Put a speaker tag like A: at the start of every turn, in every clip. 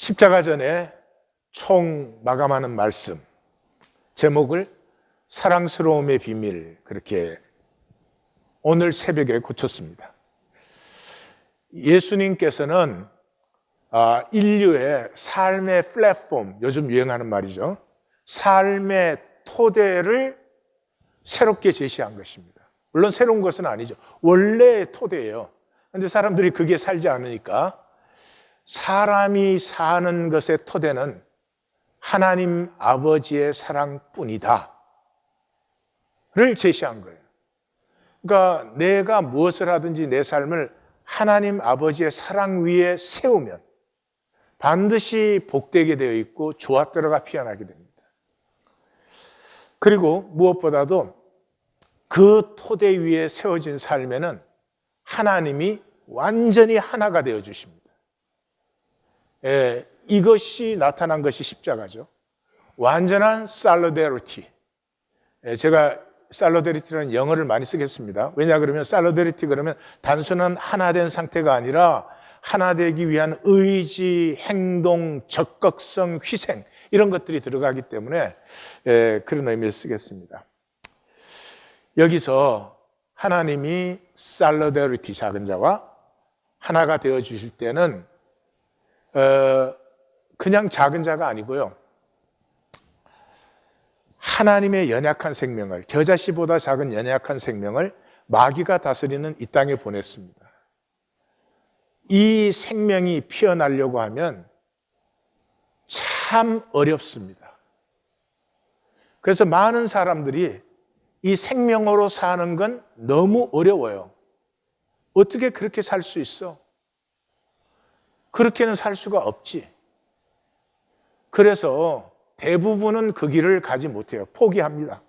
A: 십자가 전에 총 마감하는 말씀, 제목을 사랑스러움의 비밀, 그렇게 오늘 새벽에 고쳤습니다. 예수님께서는 인류의 삶의 플랫폼, 요즘 유행하는 말이죠, 삶의 토대를 새롭게 제시한 것입니다. 물론 새로운 것은 아니죠. 원래의 토대예요. 그런데 사람들이 그게 살지 않으니까 사람이 사는 것의 토대는 하나님 아버지의 사랑뿐이다 를 제시한 거예요. 그러니까 내가 무엇을 하든지 내 삶을 하나님 아버지의 사랑 위에 세우면 반드시 복되게 되어 있고 좋았더라가 피어나게 됩니다. 그리고 무엇보다도 그 토대 위에 세워진 삶에는 하나님이 완전히 하나가 되어 주십니다. 이것이 나타난 것이 십자가죠. 완전한 솔리더리티. 제가 솔리더리티라는 영어를 많이 쓰겠습니다. 왜냐 그러면 솔리더리티 그러면 단순한 하나 된 상태가 아니라 하나 되기 위한 의지, 행동, 적극성, 희생 이런 것들이 들어가기 때문에 그런 의미에서 쓰겠습니다. 여기서 하나님이 솔리더리티, 작은 자와 하나가 되어 주실 때는 그냥 작은 자가 아니고요, 하나님의 연약한 생명을, 겨자씨보다 작은 연약한 생명을 마귀가 다스리는 이 땅에 보냈습니다. 이 생명이 피어나려고 하면 참 어렵습니다. 그래서 많은 사람들이 이 생명으로 사는 건 너무 어려워요. 어떻게 그렇게 살 수 있어? 그렇게는 살 수가 없지. 그래서 대부분은 그 길을 가지 못해요. 포기합니다.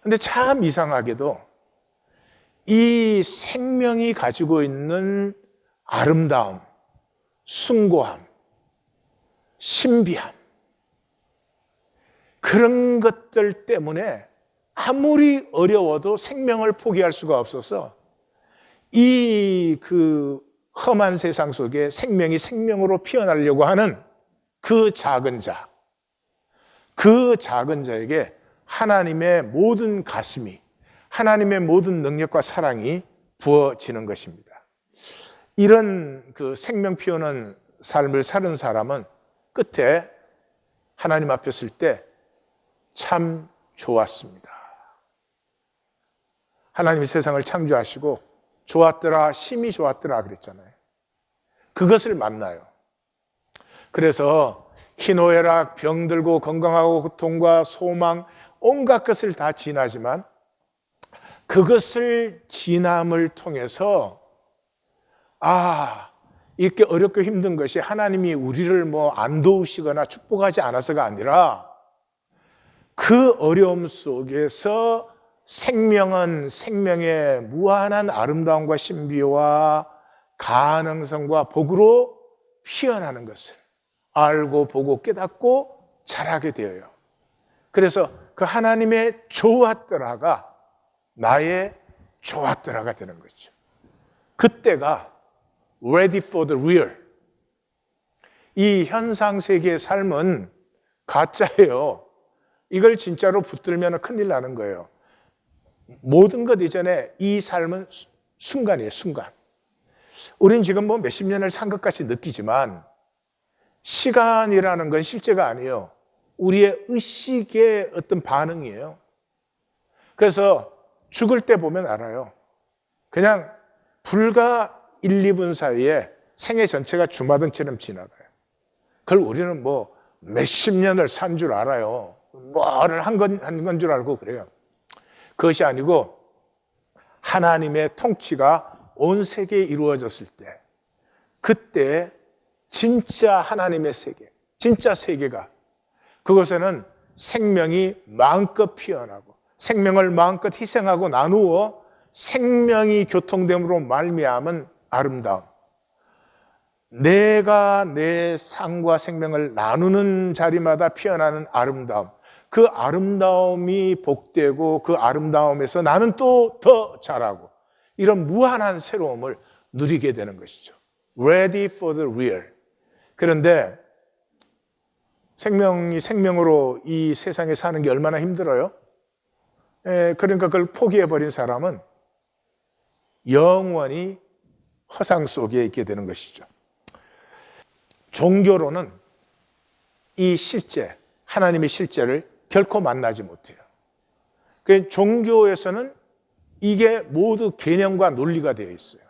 A: 그런데 참 이상하게도 이 생명이 가지고 있는 아름다움, 숭고함, 신비함, 그런 것들 때문에 아무리 어려워도 생명을 포기할 수가 없어서 이 험한 세상 속에 생명이 생명으로 피어나려고 하는 그 작은 자, 그 작은 자에게 하나님의 모든 가슴이, 하나님의 모든 능력과 사랑이 부어지는 것입니다. 이런 생명 피우는 삶을 사는 사람은 끝에 하나님 앞에 설 때 참 좋았습니다. 하나님이 세상을 창조하시고 좋았더라, 심히 좋았더라 그랬잖아요. 그것을 만나요. 그래서 희노애락, 병들고 건강하고 고통과 소망, 온갖 것을 다 지나지만 그것을 지남을 통해서 이렇게 어렵고 힘든 것이 하나님이 우리를 안 도우시거나 축복하지 않아서가 아니라 그 어려움 속에서 생명은 생명의 무한한 아름다움과 신비와 가능성과 복으로 피어나는 것을 알고 보고 깨닫고 자라게 되어요. 그래서 그 하나님의 좋았더라가 나의 좋았더라가 되는 거죠. 그때가 ready for the real. 이 현상 세계의 삶은 가짜예요. 이걸 진짜로 붙들면 큰일 나는 거예요. 모든 것 이전에 이 삶은 순간이에요, 순간. 우린 지금 몇십 년을 산 것 같이 느끼지만 시간이라는 건 실제가 아니에요. 우리의 의식의 어떤 반응이에요. 그래서 죽을 때 보면 알아요. 그냥 불과 1, 2분 사이에 생애 전체가 주마등처럼 지나가요. 그걸 우리는 몇십 년을 산 줄 알아요. 뭐를 한 건 줄 알고 그래요. 그것이 아니고 하나님의 통치가 온 세계에 이루어졌을 때, 그때 진짜 하나님의 세계, 진짜 세계가, 그곳에는 생명이 마음껏 피어나고 생명을 마음껏 희생하고 나누어 생명이 교통됨으로 말미암은 아름다움, 내가 내 삶과 생명을 나누는 자리마다 피어나는 아름다움, 그 아름다움이 복되고 그 아름다움에서 나는 또 더 자라고, 이런 무한한 새로움을 누리게 되는 것이죠. Ready for the real. 그런데 생명이 생명으로 이 세상에 사는 게 얼마나 힘들어요? 그러니까 그걸 포기해버린 사람은 영원히 허상 속에 있게 되는 것이죠. 종교로는 이 실제, 하나님의 실제를 결코 만나지 못해요. 그 종교에서는 이게 모두 개념과 논리가 되어 있어요.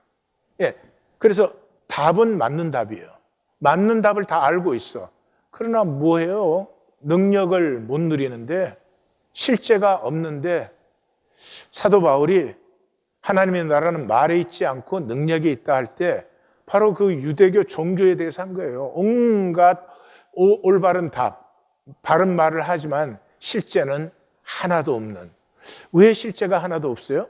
A: 그래서 답은 맞는 답이에요. 맞는 답을 다 알고 있어. 그러나 뭐예요? 능력을 못 누리는데, 실제가 없는데, 사도 바울이 하나님의 나라는 말에 있지 않고 능력에 있다 할 때 바로 그 유대교 종교에 대해서 한 거예요. 온갖 올바른 답, 바른 말을 하지만 실제는 하나도 없는. 왜 실제가 하나도 없어요?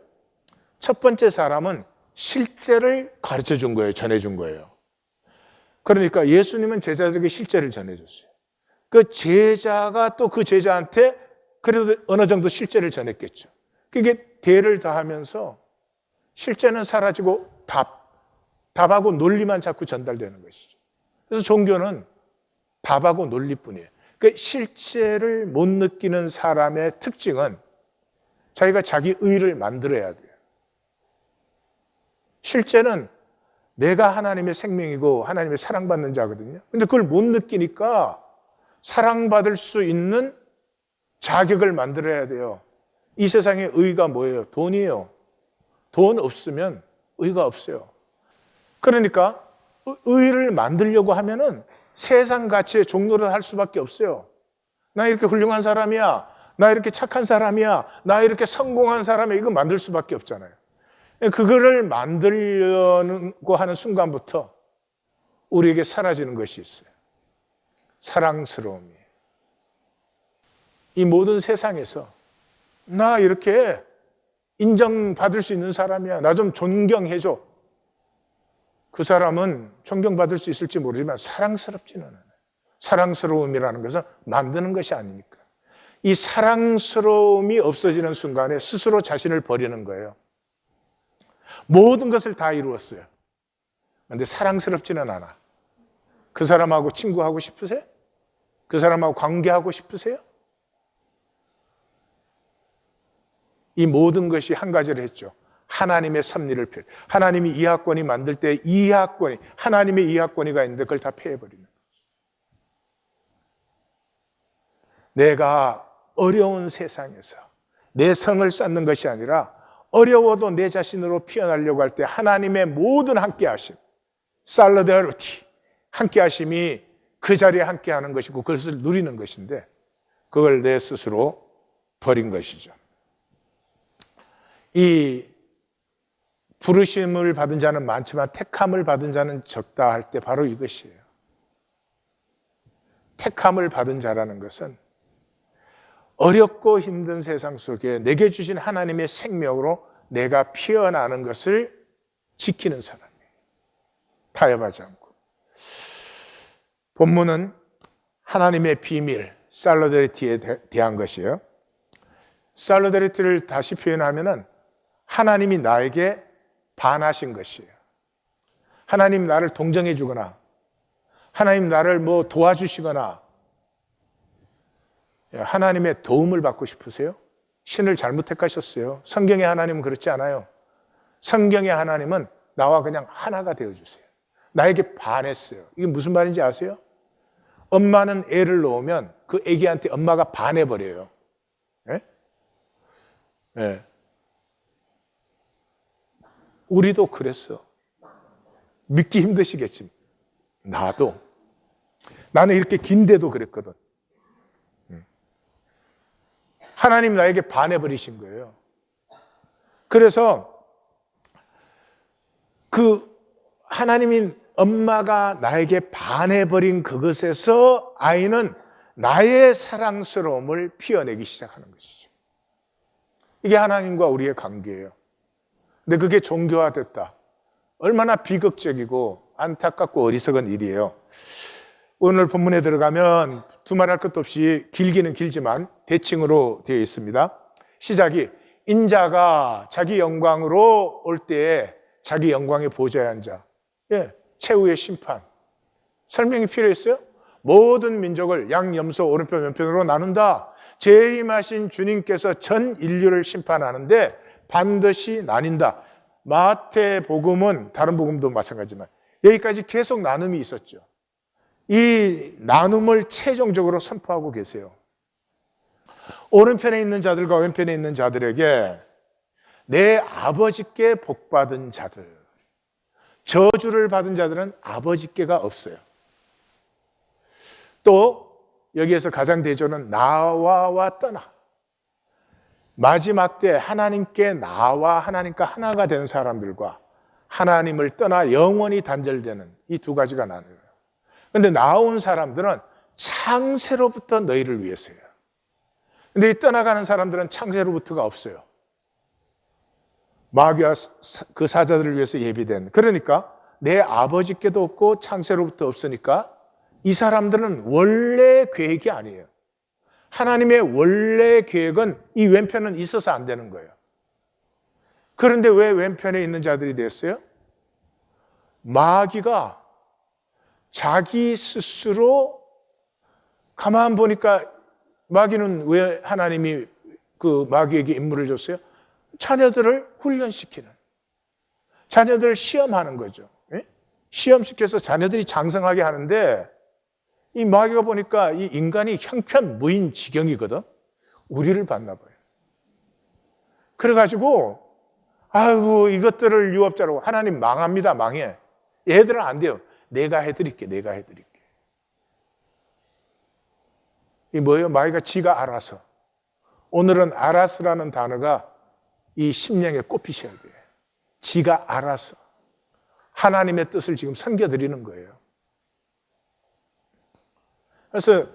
A: 첫 번째 사람은 실제를 가르쳐 준 거예요. 전해 준 거예요. 그러니까 예수님은 제자들에게 실제를 전해줬어요. 그 제자가 또 그 제자한테 그래도 어느 정도 실제를 전했겠죠. 그게 대를 다하면서 실제는 사라지고 답하고 논리만 자꾸 전달되는 것이죠. 그래서 종교는 답하고 논리뿐이에요. 그 실제를 못 느끼는 사람의 특징은 자기가 자기 의를 만들어야 돼요. 실제는 내가 하나님의 생명이고 하나님의 사랑받는 자거든요. 근데 그걸 못 느끼니까 사랑받을 수 있는 자격을 만들어야 돼요. 이 세상의 의가 뭐예요? 돈이에요. 돈 없으면 의가 없어요. 그러니까 의를 만들려고 하면은 세상 가치의 종로를 할 수밖에 없어요. 나 이렇게 훌륭한 사람이야. 나 이렇게 착한 사람이야. 나 이렇게 성공한 사람이야. 이거 만들 수밖에 없잖아요. 그거를 만들려고 하는 순간부터 우리에게 사라지는 것이 있어요. 사랑스러움이. 이 모든 세상에서 나 이렇게 인정받을 수 있는 사람이야. 나 좀 존경해줘. 그 사람은 존경받을 수 있을지 모르지만 사랑스럽지는 않아요. 사랑스러움이라는 것은 만드는 것이 아니니까. 이 사랑스러움이 없어지는 순간에 스스로 자신을 버리는 거예요. 모든 것을 다 이루었어요. 그런데 사랑스럽지는 않아. 그 사람하고 친구하고 싶으세요? 그 사람하고 관계하고 싶으세요? 이 모든 것이 한 가지를 했죠. 하나님의 섭리를 폐해. 하나님이 이하권이 만들 때 이하권이, 하나님의 이하권이가 있는데 그걸 다 폐해버리는 거죠. 내가 어려운 세상에서 내 성을 쌓는 것이 아니라 어려워도 내 자신으로 피어나려고 할 때 하나님의 모든 함께하심, 살로데르티, 함께하심이 그 자리에 함께하는 것이고 그것을 누리는 것인데 그걸 내 스스로 버린 것이죠. 이 부르심을 받은 자는 많지만 택함을 받은 자는 적다 할 때 바로 이것이에요. 택함을 받은 자라는 것은 어렵고 힘든 세상 속에 내게 주신 하나님의 생명으로 내가 피어나는 것을 지키는 사람이에요. 타협하지 않고. 본문은 하나님의 비밀, 살로데리티에 대한 것이에요. 살로데리티를 다시 표현하면은 하나님이 나에게 반하신 것이에요. 하나님 나를 동정해 주거나 하나님 나를 뭐 도와주시거나 하나님의 도움을 받고 싶으세요? 신을 잘못 택하셨어요. 성경의 하나님은 그렇지 않아요. 성경의 하나님은 나와 그냥 하나가 되어주세요. 나에게 반했어요. 이게 무슨 말인지 아세요? 엄마는 애를 놓으면 그 애기한테 엄마가 반해버려요. 예? 예. 우리도 그랬어. 믿기 힘드시겠지만 나도. 나는 이렇게 긴데도 그랬거든. 하나님 나에게 반해버리신 거예요. 그래서 그 하나님이 엄마가 나에게 반해버린 그것에서 아이는 나의 사랑스러움을 피어내기 시작하는 것이죠. 이게 하나님과 우리의 관계예요. 근데 그게 종교화됐다. 얼마나 비극적이고 안타깝고 어리석은 일이에요. 오늘 본문에 들어가면 두말할 것도 없이 길기는 길지만 대칭으로 되어 있습니다. 시작이 인자가 자기 영광으로 올 때에 자기 영광의 보좌에 앉아 최후의 심판 설명이 필요했어요? 모든 민족을 양염소 오른편 왼편으로 나눈다. 재림하신 주님께서 전 인류를 심판하는데 반드시 나뉜다. 마태복음은 다른 복음도 마찬가지지만 여기까지 계속 나눔이 있었죠. 이 나눔을 최종적으로 선포하고 계세요. 오른편에 있는 자들과 왼편에 있는 자들에게 내 아버지께 복받은 자들, 저주를 받은 자들은 아버지께가 없어요. 또 여기에서 가장 대조는 나와와 떠나. 마지막 때 하나님께 나와 하나님과 하나가 된 사람들과 하나님을 떠나 영원히 단절되는 이 두 가지가 나눠요. 그런데 나온 사람들은 창세로부터 너희를 위해서예요. 근데 이 떠나가는 사람들은 창세로부터가 없어요. 마귀와 그 사자들을 위해서 예비된. 그러니까 내 아버지께도 없고 창세로부터 없으니까 이 사람들은 원래 계획이 아니에요. 하나님의 원래 계획은 이 왼편은 있어서 안 되는 거예요. 그런데 왜 왼편에 있는 자들이 됐어요? 마귀가 자기 스스로 가만 보니까 마귀는 왜 하나님이 그 마귀에게 임무를 줬어요? 자녀들을 훈련시키는, 자녀들을 시험하는 거죠. 예? 시험시켜서 자녀들이 장성하게 하는데 이 마귀가 보니까 이 인간이 형편무인 지경이거든. 우리를 봤나 봐요. 그래가지고 아이고 이것들을 유업자라고 하나님 망합니다. 망해. 얘들은 안 돼요. 내가 해드릴게. 내가 해드릴게. 이 뭐예요? 마귀가 지가 알아서. 오늘은 알아서라는 단어가 이 심령에 꼽히셔야 돼요. 지가 알아서 하나님의 뜻을 지금 섬겨드리는 거예요. 그래서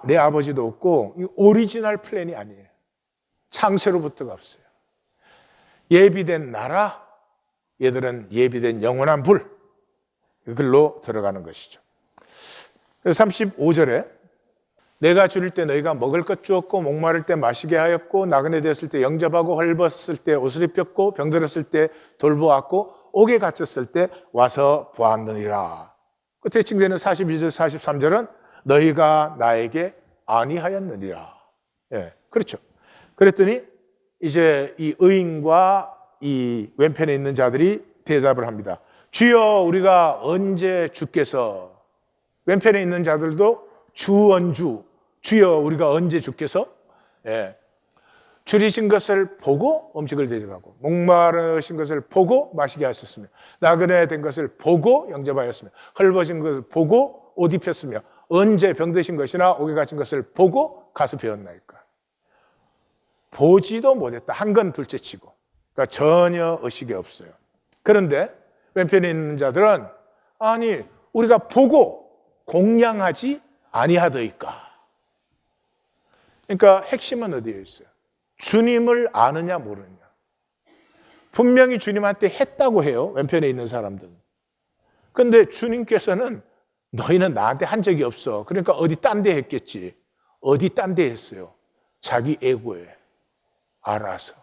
A: 내 아버지도 없고 이 오리지널 플랜이 아니에요. 창세로부터가 없어요. 예비된 나라, 얘들은 예비된 영원한 불, 그걸로 들어가는 것이죠. 그래서 35절에 내가 줄일 때 너희가 먹을 것 주었고 목마를 때 마시게 하였고 나그네 되었을 때 영접하고 헐벗을 때 옷을 입혔고 병들었을 때 돌보았고 옥에 갇혔을 때 와서 보았느니라. 끝에 칭되는 42절 43절은 너희가 나에게 아니하였느니라. 예, 그렇죠. 그랬더니 이제 이 의인과 이 왼편에 있는 자들이 대답을 합니다. 주여 우리가 언제 주께서, 왼편에 있는 자들도 주원주, 주여 우리가 언제 주께서 줄이신 것을 보고 음식을 대접하고 목마르신 것을 보고 마시게 하셨으며 나그네 된 것을 보고 영접하였으며 헐벗은 것을 보고 옷 입혔으며 언제 병드신 것이나 옥에 갇힌 것을 보고 가서 배웠나이까. 보지도 못했다. 한 건 둘째치고. 그러니까 전혀 의식이 없어요. 그런데 왼편에 있는 자들은 아니 우리가 보고 공양하지 아니하더이까. 그러니까 핵심은 어디에 있어요? 주님을 아느냐 모르느냐. 분명히 주님한테 했다고 해요. 왼편에 있는 사람들은. 그런데 주님께서는 너희는 나한테 한 적이 없어. 그러니까 어디 딴 데 했겠지. 어디 딴 데 했어요. 자기 에고에 알아서.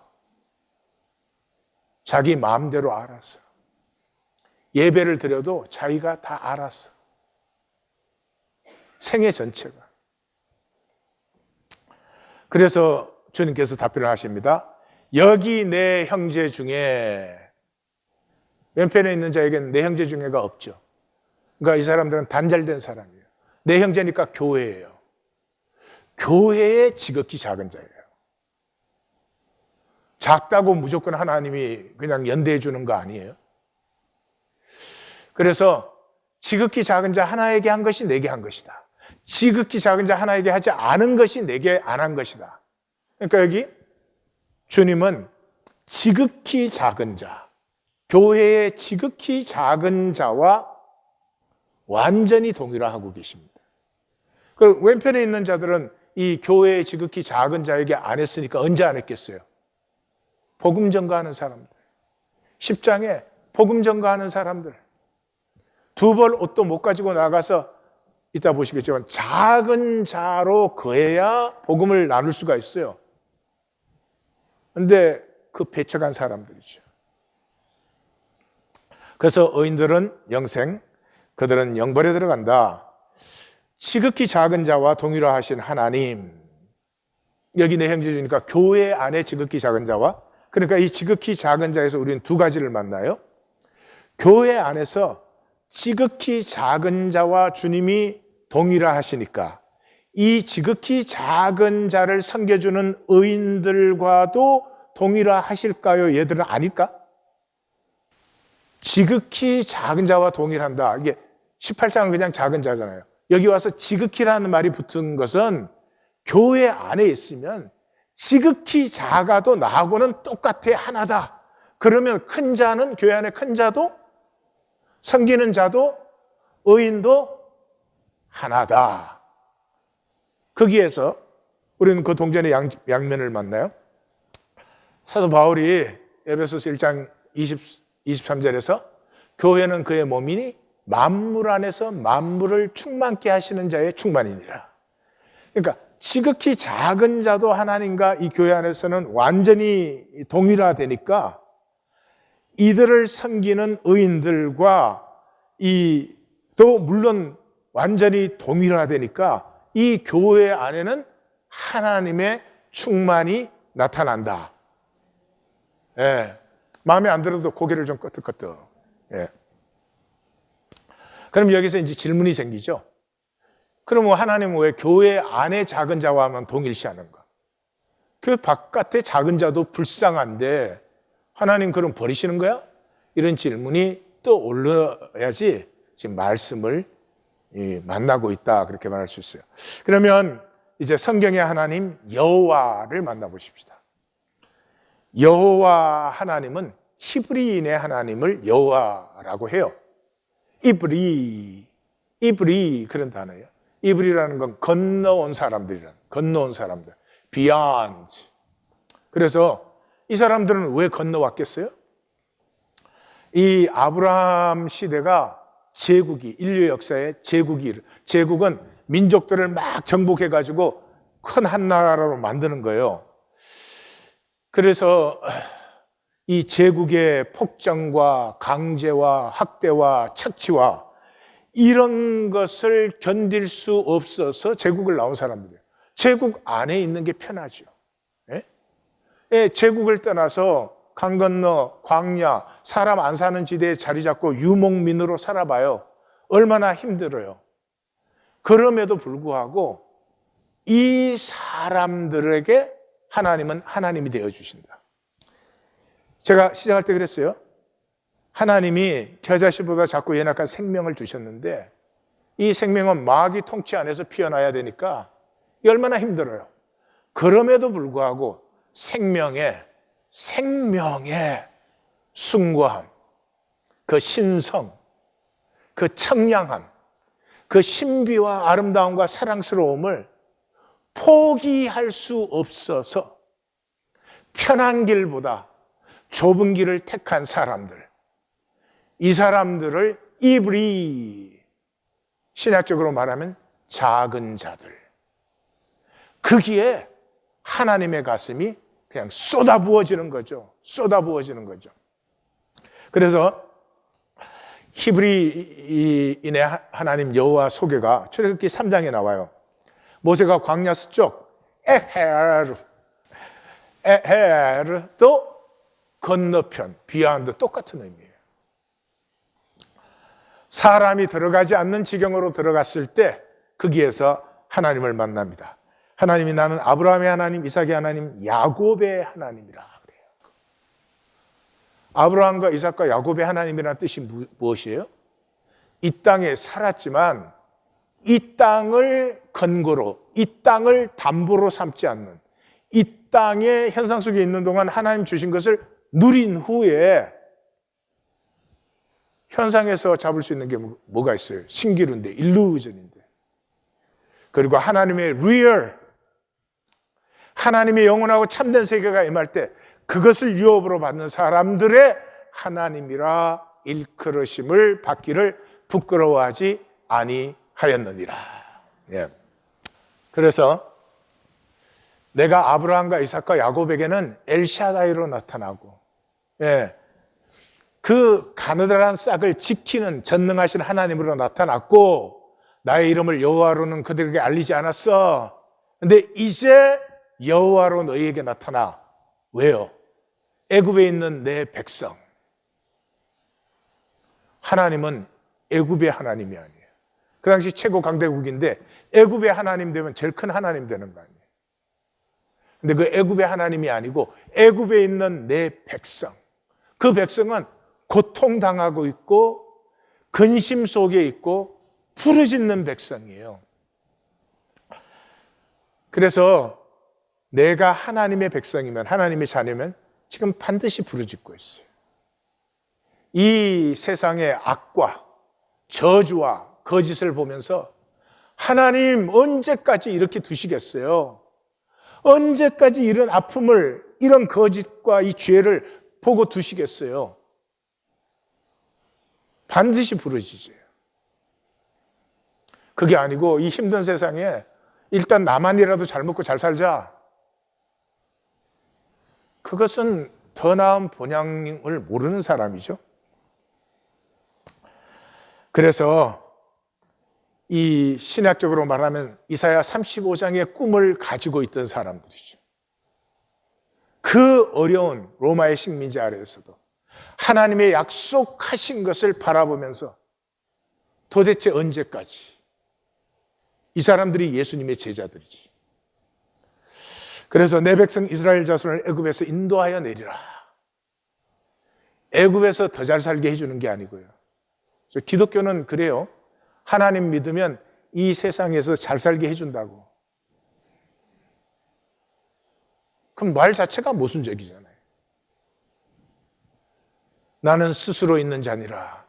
A: 자기 마음대로 알아서. 예배를 드려도 자기가 다 알아서. 생애 전체가. 그래서 주님께서 답변을 하십니다. 여기 내 형제 중에, 왼편에 있는 자에게는 내 형제 중에가 없죠. 그러니까 이 사람들은 단절된 사람이에요. 내 형제니까 교회예요. 교회의 지극히 작은 자예요. 작다고 무조건 하나님이 그냥 연대해 주는 거 아니에요. 그래서 지극히 작은 자 하나에게 한 것이 내게 한 것이다. 지극히 작은 자 하나에게 하지 않은 것이 내게 안 한 것이다. 그러니까 여기 주님은 지극히 작은 자, 교회의 지극히 작은 자와 완전히 동일화하고 계십니다. 그 왼편에 있는 자들은 이 교회의 지극히 작은 자에게 안 했으니까 언제 안 했겠어요? 복음 전가하는 사람들, 10장에 복음 전가하는 사람들, 두 벌 옷도 못 가지고 나가서 이따 보시겠지만 작은 자로 거해야 복음을 나눌 수가 있어요. 그런데 그 배척한 사람들이죠. 그래서 의인들은 영생, 그들은 영벌에 들어간다. 지극히 작은 자와 동일하신 하나님. 여기 내 형제 주니까 교회 안에 지극히 작은 자와, 그러니까 이 지극히 작은 자에서 우리는 두 가지를 만나요. 교회 안에서 지극히 작은 자와 주님이 동일하시니까 이 지극히 작은 자를 섬겨주는 의인들과도 동일하실까요? 얘들은 아닐까? 지극히 작은 자와 동일한다. 이게 18장은 그냥 작은 자잖아요. 여기 와서 지극히라는 말이 붙은 것은 교회 안에 있으면 지극히 작아도 나하고는 똑같아, 하나다. 그러면 큰 자는, 교회 안에 큰 자도, 섬기는 자도, 의인도 하나다. 거기에서 우리는 그 동전의 양면을 만나요. 사도 바울이 에베소서 1장 23절에서 교회는 그의 몸이니 만물 안에서 만물을 충만케 하시는 자의 충만이니라. 그러니까 지극히 작은 자도 하나님과 이 교회 안에서는 완전히 동일화되니까 이들을 섬기는 의인들과 또 물론 완전히 동일화되니까 이 교회 안에는 하나님의 충만이 나타난다. 예. 마음에 안 들어도 고개를 좀 끄덕끄덕. 예. 그럼 여기서 이제 질문이 생기죠. 그러면 하나님은 왜 교회 안에 작은 자와만 동일시하는가? 교회 바깥에 작은 자도 불쌍한데 하나님 그럼 버리시는 거야? 이런 질문이 또 올라야지 지금 말씀을 만나고 있다, 그렇게 말할 수 있어요. 그러면 이제 성경의 하나님 여호와를 만나보십시다. 여호와 하나님은 히브리인의 하나님을 여호와라고 해요. 이브리 그런 단어예요. 이브리라는 건 건너온 사람들. beyond. 그래서 이 사람들은 왜 건너왔겠어요? 이 아브라함 시대가 인류 역사의 제국은 민족들을 막 정복해가지고 큰 한 나라로 만드는 거예요. 그래서 이 제국의 폭정과 강제와 학대와 착취와 이런 것을 견딜 수 없어서 제국을 나온 사람들이에요. 제국 안에 있는 게 편하죠. 예? 예, 제국을 떠나서 강 건너 광야, 사람 안 사는 지대에 자리 잡고 유목민으로 살아봐요. 얼마나 힘들어요. 그럼에도 불구하고 이 사람들에게 하나님은 하나님이 되어주신다. 제가 시작할 때 그랬어요. 하나님이 겨자씨보다 작고 연약한 생명을 주셨는데 이 생명은 마귀 통치 안에서 피어나야 되니까 얼마나 힘들어요. 그럼에도 불구하고 생명의 숭고함, 그 신성, 그 청량함, 그 신비와 아름다움과 사랑스러움을 포기할 수 없어서 편한 길보다 좁은 길을 택한 사람들, 이 사람들을 이브리, 신학적으로 말하면 작은 자들, 거기에 하나님의 가슴이 그냥 쏟아부어지는 거죠. 그래서 히브리인의 하나님 여호와 소개가 출애굽기 3장에 나와요. 모세가 광야 서쪽 에헤르도 건너편, 비하인드 똑같은 의미예요. 사람이 들어가지 않는 지경으로 들어갔을 때 거기에서 하나님을 만납니다. 하나님이 나는 아브라함의 하나님, 이삭의 하나님, 야곱의 하나님이라 그래요. 아브라함과 이삭과 야곱의 하나님이라는 뜻이 무엇이에요? 이 땅에 살았지만 이 땅을 근거로, 이 땅을 담보로 삼지 않는, 이 땅의 현상 속에 있는 동안 하나님 주신 것을 누린 후에 현상에서 잡을 수 있는 게 뭐가 있어요? 신기루인데, 일루전인데. 그리고 하나님의 real, 하나님의 영원하고 참된 세계가 임할 때 그것을 유업으로 받는 사람들의 하나님이라 일컬으심을 받기를 부끄러워하지 아니하였느니라. 예. 그래서 내가 아브라함과 이삭과 야곱에게는 엘샤다이로 나타나고, 예, 그 가느다란 싹을 지키는 전능하신 하나님으로 나타났고 나의 이름을 여호와로는 그들에게 알리지 않았어. 근데 이제 여호와로 너희에게 나타나. 왜요? 애굽에 있는 내 백성. 하나님은 애굽의 하나님이 아니에요. 그 당시 최고 강대국인데 애굽의 하나님 되면 제일 큰 하나님 되는 거 아니에요. 근데 그 애굽의 하나님이 아니고 애굽에 있는 내 백성. 그 백성은 고통당하고 있고 근심 속에 있고 부르짖는 백성이에요. 그래서 내가 하나님의 백성이면, 하나님의 자녀면 지금 반드시 부르짖고 있어요. 이 세상의 악과 저주와 거짓을 보면서 하나님 언제까지 이렇게 두시겠어요? 언제까지 이런 아픔을, 이런 거짓과 이 죄를 보고 두시겠어요? 반드시 부르짖어요. 그게 아니고 이 힘든 세상에 일단 나만이라도 잘 먹고 잘 살자. 그것은 더 나은 본향을 모르는 사람이죠. 그래서 이 신학적으로 말하면 이사야 35장의 꿈을 가지고 있던 사람들이죠. 그 어려운 로마의 식민지 아래에서도 하나님의 약속하신 것을 바라보면서 도대체 언제까지? 이 사람들이 예수님의 제자들이지. 그래서 내 백성 이스라엘 자손을 애굽에서 인도하여 내리라. 애굽에서 더 잘 살게 해주는 게 아니고요. 기독교는 그래요. 하나님 믿으면 이 세상에서 잘 살게 해준다고. 그럼 말 자체가 모순적이잖아요. 나는 스스로 있는 자니라.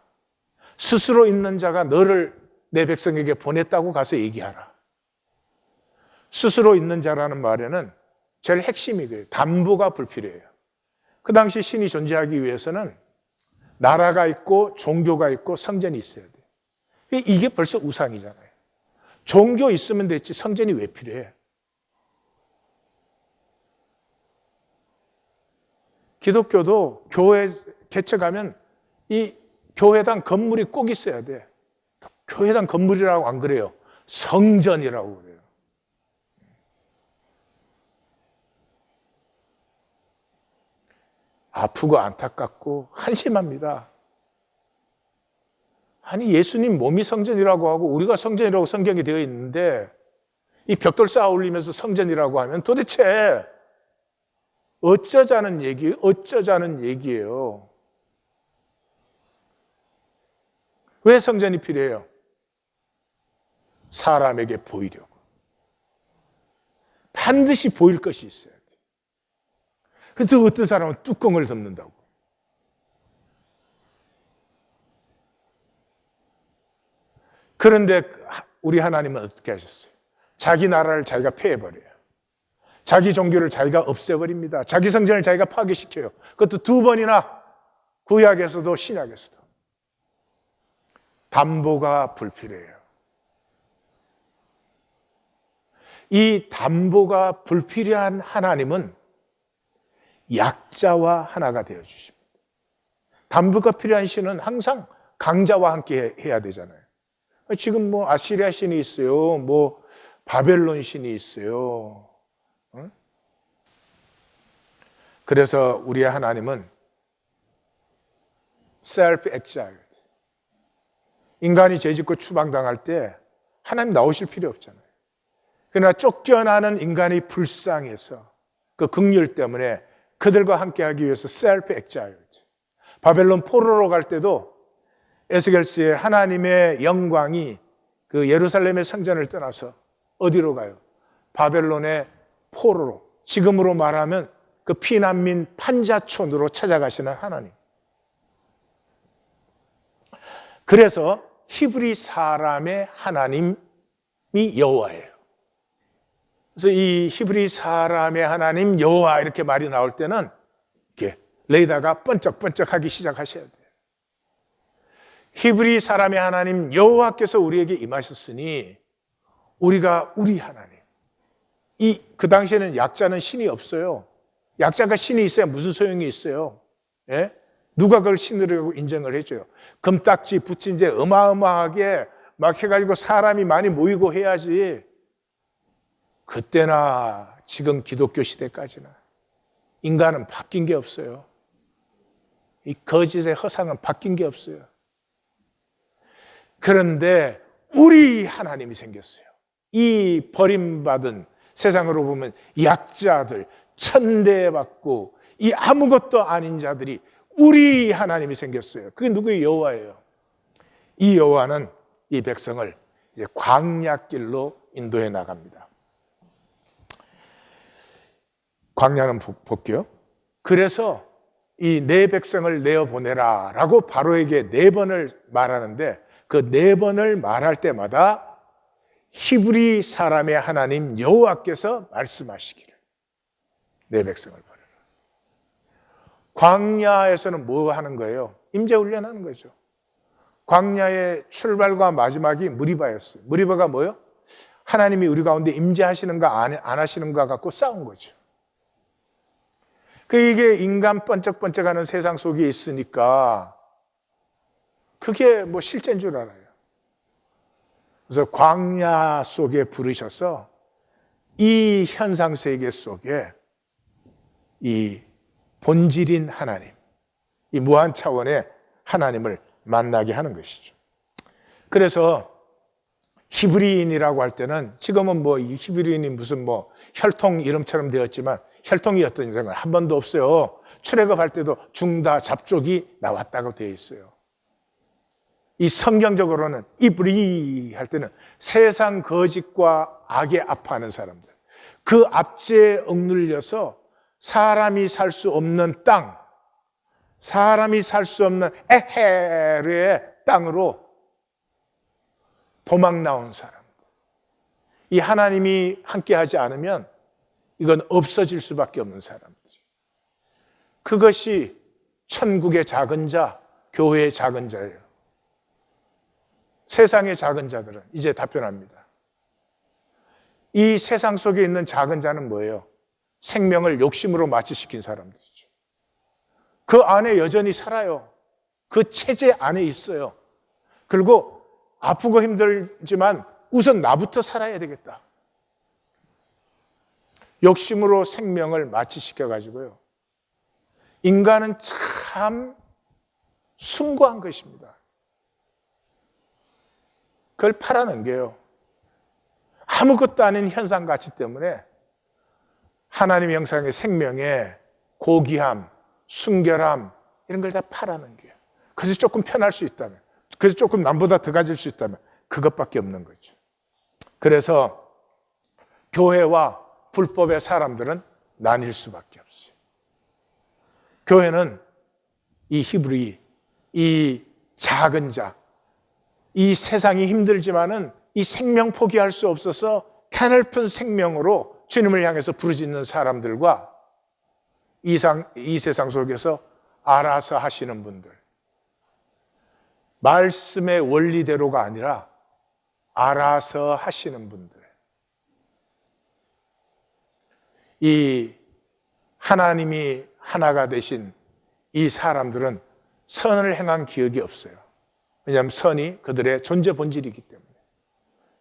A: 스스로 있는 자가 너를 내 백성에게 보냈다고 가서 얘기하라. 스스로 있는 자라는 말에는 제일 핵심이 그래요. 담보가 불필요해요. 그 당시 신이 존재하기 위해서는 나라가 있고 종교가 있고 성전이 있어야 돼요. 이게 벌써 우상이잖아요. 종교 있으면 됐지 성전이 왜 필요해? 기독교도 교회 개척하면 이 교회당 건물이 꼭 있어야 돼. 교회당 건물이라고 안 그래요. 성전이라고 그래요. 아프고 안타깝고 한심합니다. 아니 예수님 몸이 성전이라고 하고 우리가 성전이라고 성경이 되어 있는데 이 벽돌 쌓아 올리면서 성전이라고 하면 도대체 어쩌자는 얘기예요. 왜 성전이 필요해요? 사람에게 보이려고. 반드시 보일 것이 있어야 돼. 그래서 어떤 사람은 뚜껑을 덮는다고. 그런데 우리 하나님은 어떻게 하셨어요? 자기 나라를 자기가 폐해버려요. 자기 종교를 자기가 없애버립니다. 자기 성전을 자기가 파괴시켜요. 그것도 2번이나 구약에서도 신약에서도. 담보가 불필요해요. 이 담보가 불필요한 하나님은 약자와 하나가 되어주십니다. 담보가 필요한 신은 항상 강자와 함께 해야 되잖아요. 지금 뭐 아시리아 신이 있어요. 뭐 바벨론 신이 있어요. 그래서 우리의 하나님은 self-exiled. 인간이 죄짓고 추방당할 때 하나님 나오실 필요 없잖아요. 그러나 쫓겨나는 인간이 불쌍해서 그 긍휼 때문에 그들과 함께하기 위해서 self-exiled. 바벨론 포로로 갈 때도 에스겔스의 하나님의 영광이 그 예루살렘의 성전을 떠나서 어디로 가요? 바벨론의 포로로. 지금으로 말하면 그 피난민 판자촌으로 찾아가시는 하나님. 그래서 히브리 사람의 하나님이 여호와예요. 그래서 이 히브리 사람의 하나님 여호와 이렇게 말이 나올 때는 이렇게 레이더가 번쩍번쩍하기 시작하셔야 돼요. 히브리 사람의 하나님 여호와께서 우리에게 임하셨으니 우리가 우리 하나님. 그 당시에는 약자는 신이 없어요. 약자가 신이 있어야 무슨 소용이 있어요? 예? 누가 그걸 신으라고 인정을 해줘요? 금딱지 붙인 데 어마어마하게 막 해가지고 사람이 많이 모이고 해야지. 그때나 지금 기독교 시대까지나 인간은 바뀐 게 없어요. 이 거짓의 허상은 바뀐 게 없어요. 그런데 우리 하나님이 생겼어요. 이 버림받은, 세상으로 보면 약자들, 천대받고 이 아무것도 아닌 자들이 우리 하나님이 생겼어요. 그게 누구의? 여호와예요. 이 여호와는 이 백성을 이제 광야길로 인도해 나갑니다. 광야는 볼게요. 그래서 이 내 백성을 내어 보내라 라고 바로에게 4번을 말하는데, 그 4번을 말할 때마다 히브리 사람의 하나님 여호와께서 말씀하시기를 내 백성을 보내라. 광야에서는 뭐 하는 거예요? 임재 훈련하는 거죠. 광야의 출발과 마지막이 무리바였어요. 무리바가 뭐예요? 하나님이 우리 가운데 임재하시는가 안 하시는가 갖고 싸운 거죠. 이게 인간 번쩍번쩍하는 세상 속에 있으니까 그게 뭐 실제인 줄 알아요. 그래서 광야 속에 부르셔서 이 현상 세계 속에 이 본질인 하나님, 이 무한 차원의 하나님을 만나게 하는 것이죠. 그래서 히브리인이라고 할 때는, 지금은 뭐 이 히브리인이 무슨 뭐 혈통 이름처럼 되었지만 혈통이었던 적은 한 번도 없어요. 출애굽할 때도 중다 잡족이 나왔다고 되어 있어요. 이 성경적으로는 이브리 할 때는 세상 거짓과 악에 아파하는 사람들, 그 압제에 억눌려서 사람이 살 수 없는 땅, 사람이 살 수 없는 에헤르의 땅으로 도망 나온 사람. 이 하나님이 함께하지 않으면 이건 없어질 수밖에 없는 사람이죠. 그것이 천국의 작은 자, 교회의 작은 자예요. 세상의 작은 자들은 이제 답변합니다. 이 세상 속에 있는 작은 자는 뭐예요? 생명을 욕심으로 마취시킨 사람들이죠. 그 안에 여전히 살아요. 그 체제 안에 있어요. 그리고 아프고 힘들지만 우선 나부터 살아야 되겠다. 욕심으로 생명을 마취시켜가지고요. 인간은 참 숭고한 것입니다. 그걸 팔아넘겨요. 아무것도 아닌 현상 가치 때문에 하나님의 형상의 생명의 고귀함, 순결함 이런 걸 다 팔아넘겨요. 그래서 조금 편할 수 있다면, 그래서 조금 남보다 더 가질 수 있다면 그것밖에 없는 거죠. 그래서 교회와 불법의 사람들은 나뉠 수밖에 없어요. 교회는 이 히브리, 이 작은 자, 이 세상이 힘들지만은 이 생명 포기할 수 없어서 가냘픈 생명으로 주님을 향해서 부르짖는 사람들과 이 세상 속에서 알아서 하시는 분들, 말씀의 원리대로가 아니라 알아서 하시는 분들, 이 하나님이 하나가 되신 이 사람들은 선을 행한 기억이 없어요. 왜냐하면 선이 그들의 존재 본질이기 때문에.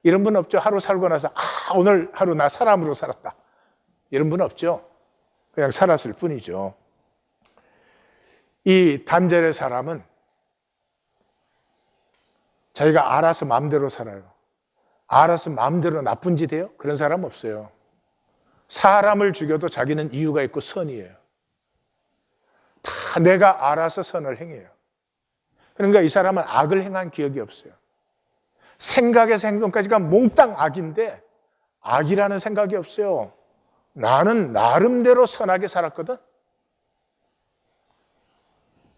A: 이런 분 없죠? 하루 살고 나서 오늘 하루 나 사람으로 살았다, 이런 분 없죠? 그냥 살았을 뿐이죠. 이 단절의 사람은 자기가 알아서 마음대로 살아요. 알아서 마음대로 나쁜 짓 해요? 그런 사람 없어요. 사람을 죽여도 자기는 이유가 있고 선이에요. 다 내가 알아서 선을 행해요. 그러니까 이 사람은 악을 행한 기억이 없어요. 생각에서 행동까지가 몽땅 악인데 악이라는 생각이 없어요. 나는 나름대로 선하게 살았거든.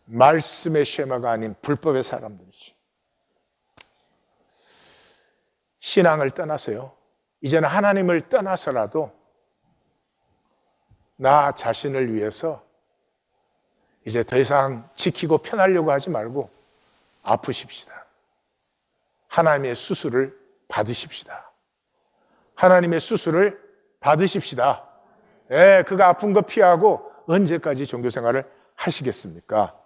A: 말씀의 쉐마가 아닌 불법의 사람들이지. 신앙을 떠나서요, 이제는 하나님을 떠나서라도 나 자신을 위해서 이제 더 이상 지키고 편하려고 하지 말고 아프십시다. 하나님의 수술을 받으십시다. 하나님의 수술을 받으십시다. 예, 그가 아픈 거 피하고 언제까지 종교생활을 하시겠습니까?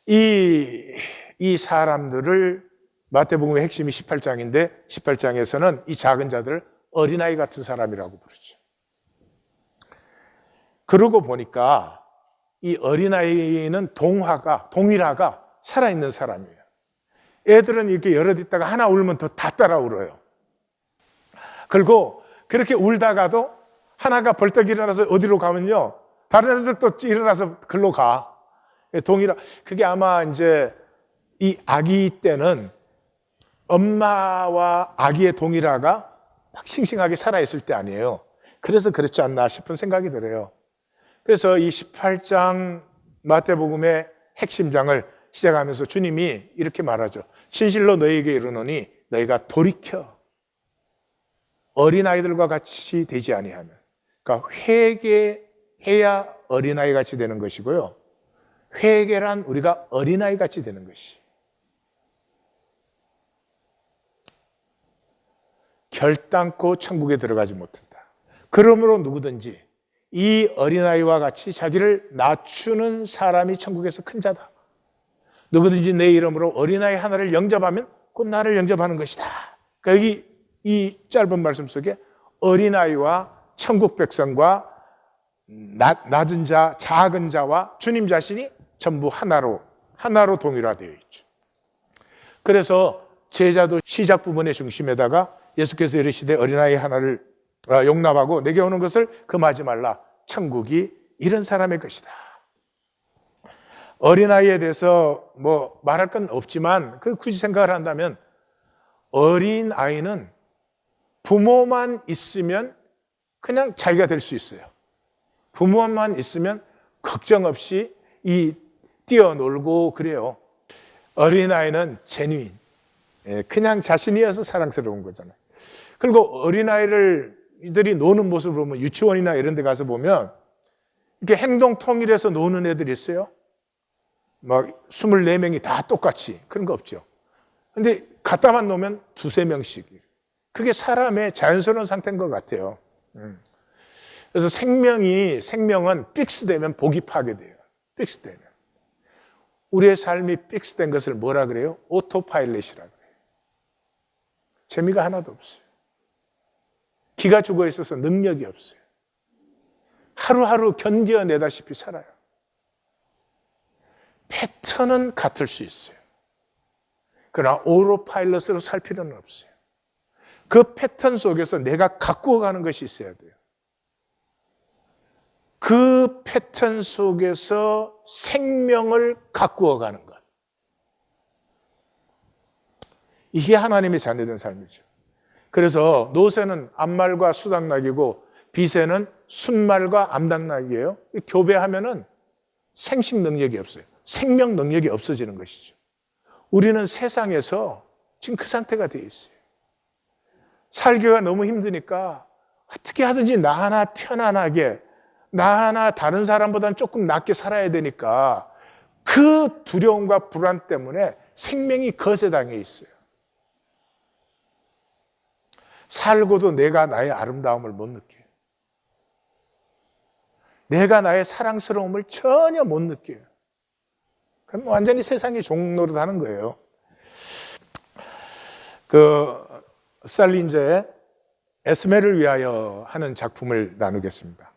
A: 이 사람들을 마태복음의 핵심이 18장인데 18장에서는 이 작은 자들을 어린아이 같은 사람이라고 부르죠. 그러고 보니까 이 어린아이는 동일화가 살아있는 사람이에요. 애들은 이렇게 여럿 있다가 하나 울면 다 따라 울어요. 그리고 그렇게 울다가도 하나가 벌떡 일어나서 어디로 가면요, 다른 애들 또 일어나서 글로 가. 그게 아마 이제 이 아기 때는 엄마와 아기의 동일화가 막 싱싱하게 살아있을 때 아니에요. 그래서 그렇지 않나 싶은 생각이 들어요. 그래서 이 18장 마태복음의 핵심장을 시작하면서 주님이 이렇게 말하죠. 진실로 너희에게 이르노니 너희가 돌이켜 어린아이들과 같이 되지 아니하면, 그러니까 회개해야 어린아이 같이 되는 것이고요. 회개란 우리가 어린아이 같이 되는 것이. 결단코 천국에 들어가지 못한다. 그러므로 누구든지 이 어린아이와 같이 자기를 낮추는 사람이 천국에서 큰 자다. 누구든지 내 이름으로 어린아이 하나를 영접하면 곧 나를 영접하는 것이다. 그러니까 여기 이 짧은 말씀 속에 어린아이와 천국 백성과 낮은 자, 작은 자와 주님 자신이 전부 하나로 동일화되어 있죠. 그래서 제자도 시작 부분의 중심에다가 예수께서 이르시되 어린아이 하나를 용납하고 내게 오는 것을 금하지 말라. 천국이 이런 사람의 것이다. 어린아이에 대해서 뭐 말할 건 없지만 굳이 생각을 한다면 어린아이는 부모만 있으면 그냥 자기가 될 수 있어요. 부모만 있으면 걱정 없이 뛰어놀고 그래요. 어린아이는 제뉴인, 그냥 자신이어서 사랑스러운 거잖아요. 그리고 어린아이들이 노는 모습을 보면 유치원이나 이런 데 가서 보면 이렇게 행동 통일해서 노는 애들이 있어요. 막 24명이 다 똑같이. 그런 거 없죠. 근데 갖다만 놓으면 2-3명씩. 그게 사람의 자연스러운 상태인 것 같아요. 그래서 생명은 픽스되면 복이 파괴돼요. 픽스되면. 우리의 삶이 픽스된 것을 뭐라 그래요? 오토파일럿이라 그래요. 재미가 하나도 없어요. 기가 죽어 있어서 능력이 없어요. 하루하루 견뎌내다시피 살아요. 패턴은 같을 수 있어요. 그러나 오토파일럿으로 살 필요는 없어요. 그 패턴 속에서 내가 가꾸어 가는 것이 있어야 돼요. 그 패턴 속에서 생명을 가꾸어 가는 것. 이게 하나님의 자녀된 삶이죠. 그래서 노새는 암말과 수당나기고 비새는 순말과 암당나기예요. 교배하면은 생식 능력이 없어요. 생명 능력이 없어지는 것이죠. 우리는 세상에서 지금 그 상태가 되어 있어요. 살기가 너무 힘드니까 어떻게 하든지 나 하나 편안하게, 나 하나 다른 사람보다는 조금 낫게 살아야 되니까 그 두려움과 불안 때문에 생명이 거세당해 있어요. 살고도 내가 나의 아름다움을 못 느껴요. 내가 나의 사랑스러움을 전혀 못 느껴요. 그럼 완전히 세상이 종노릇 하는 거예요. 살린저의 에스메를 위하여 하는 작품을 나누겠습니다.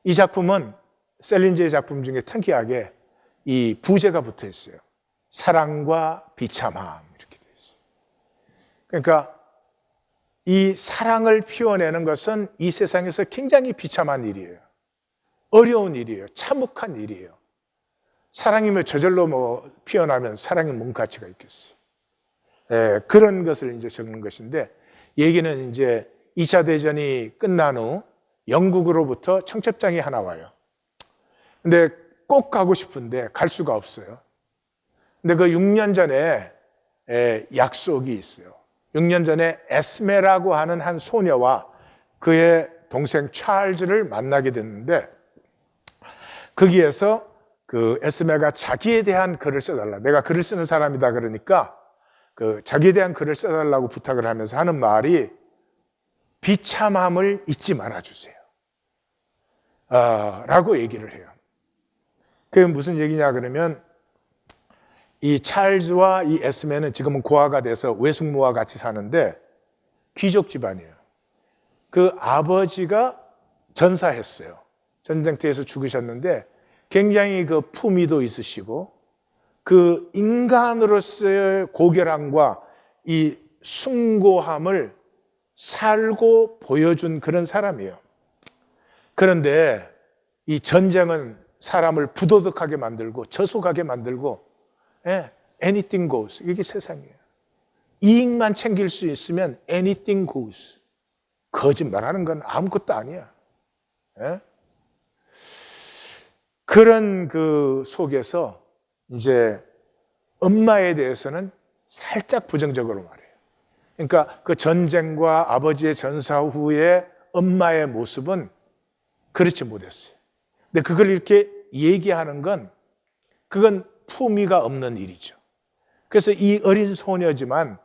A: 이 작품은 셀린저의 작품 중에 특이하게 이 부제가 붙어 있어요. 사랑과 비참함 이렇게 되어 있어요. 그러니까 이 사랑을 피워내는 것은 이 세상에서 굉장히 비참한 일이에요. 어려운 일이에요. 참혹한 일이에요. 사랑이면 저절로 피어나면 사랑이 뭔 가치가 있겠어요. 그런 것을 이제 적는 것인데, 얘기는 이제 2차 대전이 끝난 후 영국으로부터 청첩장이 하나 와요. 근데 꼭 가고 싶은데 갈 수가 없어요. 근데 그 6년 전에 약속이 있어요. 6년 전에 에스메라고 하는 한 소녀와 그의 동생 찰즈를 만나게 됐는데, 거기에서 그 에스메가 자기에 대한 글을 써달라. 내가 글을 쓰는 사람이다 그러니까 자기에 대한 글을 써달라고 부탁을 하면서 하는 말이 비참함을 잊지 말아주세요. 라고 얘기를 해요. 그게 무슨 얘기냐 그러면 이 찰스와 이 에스메는 지금은 고아가 돼서 외숙모와 같이 사는데 귀족 집안이에요. 그 아버지가 전사했어요. 전쟁터에서 죽으셨는데 굉장히 그 품위도 있으시고 그 인간으로서의 고결함과 이 숭고함을 살고 보여준 그런 사람이에요. 그런데 이 전쟁은 사람을 부도덕하게 만들고 저속하게 만들고 anything goes. 이게 세상이에요. 이익만 챙길 수 있으면 anything goes. 거짓말하는 건 아무것도 아니야. 그런 그 속에서 이제 엄마에 대해서는 살짝 부정적으로 말해요. 그러니까 그 전쟁과 아버지의 전사 후에 엄마의 모습은 그렇지 못했어요. 근데 그걸 이렇게 얘기하는 건 그건 품위가 없는 일이죠. 그래서 이 어린 소녀지만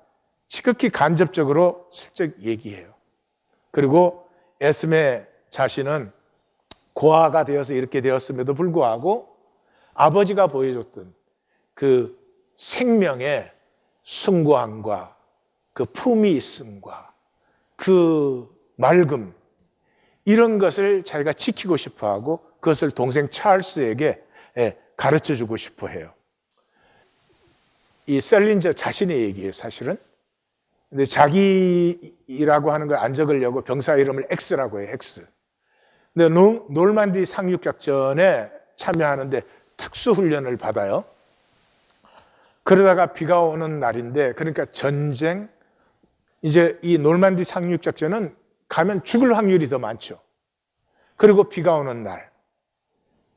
A: 지극히 간접적으로 슬쩍 얘기해요. 그리고 에스메 자신은 고아가 되어서 이렇게 되었음에도 불구하고 아버지가 보여줬던 그 생명의 숭고함과 그 품위 있음과 그 맑음 이런 것을 자기가 지키고 싶어하고 그것을 동생 찰스에게 가르쳐주고 싶어 해요. 이 셀린저 자신의 얘기예요, 사실은. 근데 자기라고 하는 걸 안 적으려고 병사 이름을 X라고 해요, X. 근데 놀만디 상륙작전에 참여하는데 특수훈련을 받아요. 그러다가 비가 오는 날인데, 그러니까 전쟁, 이제 이 놀만디 상륙작전은 가면 죽을 확률이 더 많죠. 그리고 비가 오는 날,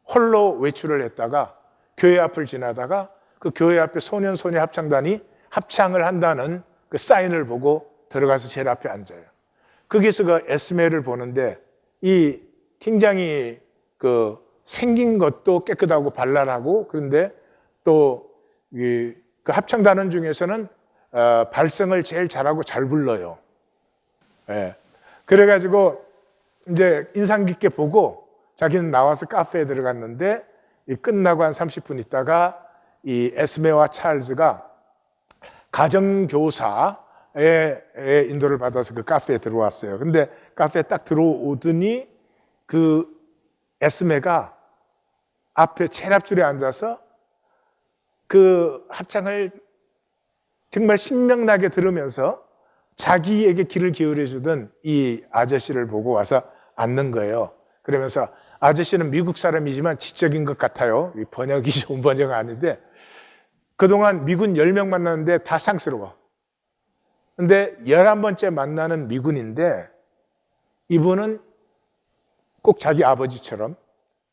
A: 홀로 외출을 했다가 교회 앞을 지나다가 그 교회 앞에 소년소녀 합창단이 합창을 한다는 그 사인을 보고 들어가서 제일 앞에 앉아요. 거기서 그 에스메를 보는데 이 굉장히 그 생긴 것도 깨끗하고 발랄하고 그런데 또 그 합창단원 중에서는 발성을 제일 잘하고 잘 불러요. 그래가지고 이제 인상 깊게 보고 자기는 나와서 카페에 들어갔는데 끝나고 한 30분 있다가 이 에스메와 찰스가 가정교사의 인도를 받아서 그 카페에 들어왔어요. 근데 카페에 딱 들어오더니 그 에스메가 앞에 제일 앞줄에 앉아서 그 합창을 정말 신명나게 들으면서 자기에게 귀를 기울여 주던 이 아저씨를 보고 와서 앉는 거예요. 그러면서 아저씨는 미국 사람이지만 지적인 것 같아요. 번역이 좋은 번역은 아닌데 그동안 미군 10명 만났는데 다 상스러워. 근데 11번째 만나는 미군인데 이분은 꼭 자기 아버지처럼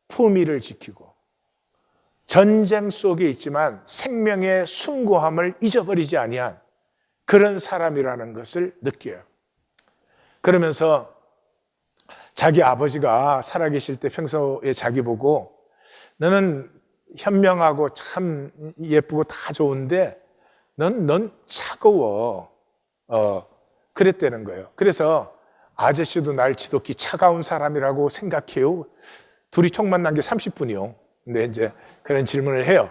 A: 품위를 지키고 전쟁 속에 있지만 생명의 숭고함을 잊어버리지 아니한 그런 사람이라는 것을 느껴요. 그러면서 자기 아버지가 살아계실 때 평소에 자기 보고 너는 현명하고 참 예쁘고 다 좋은데 넌 차가워. 그랬다는 거예요. 그래서 아저씨도 날 지독히 차가운 사람이라고 생각해요. 둘이 총 만난 게 30분이요. 근데 이제 그런 질문을 해요.